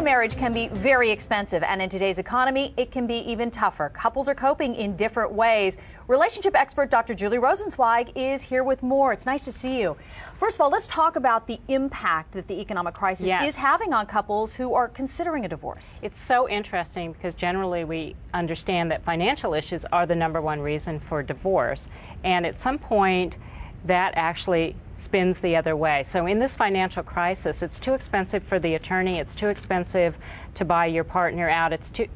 marriage can be very expensive, and in today's economy, it can be even tougher. Couples are coping in different ways. Relationship expert Dr. Julie Rosenzweig is here with more. It's nice to see you. First of all, let's talk about the impact that the economic crisis is having on couples who are considering a divorce. It's so interesting because generally we understand that financial issues are the #1 reason for divorce, and at some point that actually spins the other way. So in this financial crisis, it's too expensive for the attorney, it's too expensive to buy your partner out,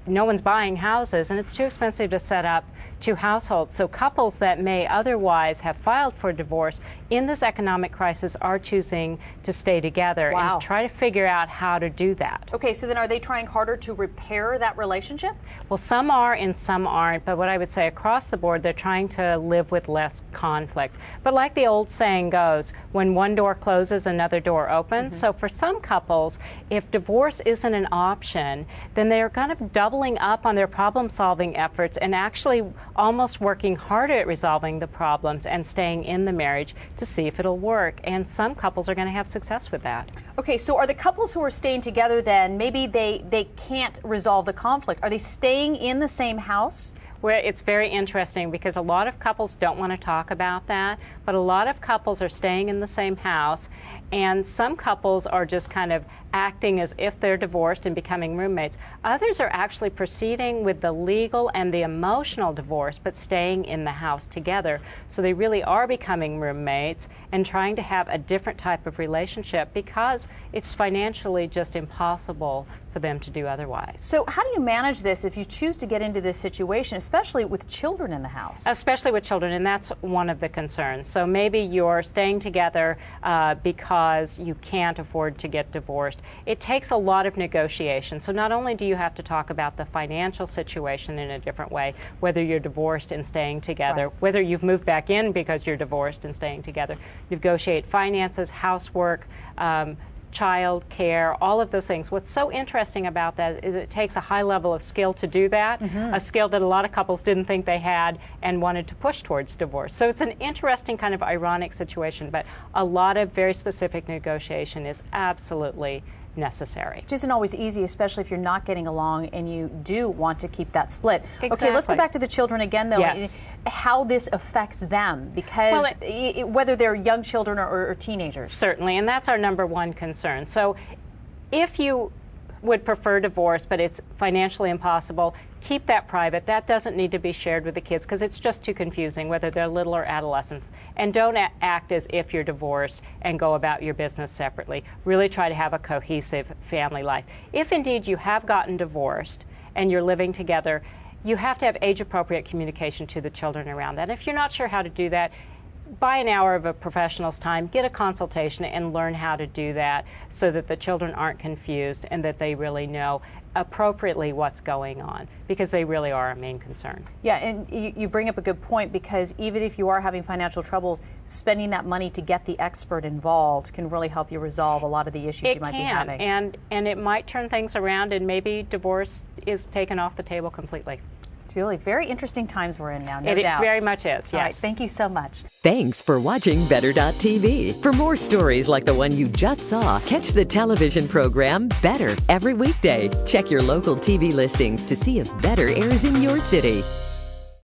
no one's buying houses, and it's too expensive to set up 2 households. So couples that may otherwise have filed for divorce in this economic crisis are choosing to stay together and try to figure out how to do that. Okay, so then are they trying harder to repair that relationship? Well, some are and some aren't, but what I would say across the board, they're trying to live with less conflict. But like the old saying goes, when one door closes, another door opens. So for some couples, if divorce isn't an option, then they're kind of doubling up on their problem-solving efforts and actually almost working harder at resolving the problems and staying in the marriage to see if it'll work. And some couples are going to have success with that. Okay, so are the couples who are staying together then, maybe they can't resolve the conflict, are they staying in the same house? Well, it's very interesting because a lot of couples don't want to talk about that, but a lot of couples are staying in the same house, and some couples are just kind of acting as if they're divorced and becoming roommates. Others are actually proceeding with the legal and the emotional divorce, but staying in the house together. So they really are becoming roommates and trying to have a different type of relationship because it's financially just impossible for them to do otherwise. So how do you manage this if you choose to get into this situation, especially with children in the house? Especially with children, and that's one of the concerns. So maybe you're staying together because you can't afford to get divorced. It takes a lot of negotiation. So not only do you have to talk about the financial situation in a different way, whether you're divorced and staying together, whether you've moved back in because you're divorced and staying together, negotiate finances, housework, child care, all of those things. What's so interesting about that is it takes a high level of skill to do that, a skill that a lot of couples didn't think they had and wanted to push towards divorce. So it's an interesting kind of ironic situation, but a lot of very specific negotiation is absolutely necessary. Which isn't always easy, especially if you're not getting along and you do want to keep that split. Exactly. Okay, let's go back to the children again, though. Yes. How this affects them, because whether they're young children or teenagers. Certainly, and that's our #1 concern. So if you would prefer divorce, but it's financially impossible, keep that private. That doesn't need to be shared with the kids because it's just too confusing, whether they're little or adolescents. And don't act as if you're divorced and go about your business separately. Really try to have a cohesive family life. If indeed you have gotten divorced and you're living together, you have to have age-appropriate communication to the children around that. If you're not sure how to do that, buy an hour of a professional's time, get a consultation, and learn how to do that so that the children aren't confused and that they really know appropriately what's going on, because they really are our main concern. Yeah, and you bring up a good point, because even if you are having financial troubles, spending that money to get the expert involved can really help you resolve a lot of the issues you might be having. And it might turn things around, and maybe divorce is taken off the table completely. Julie, very interesting times we're in now, no doubt. It very much is, yes. All right, thank you so much. Thanks for watching Better.tv. For more stories like the one you just saw, catch the television program Better every weekday. Check your local TV listings to see if Better airs in your city.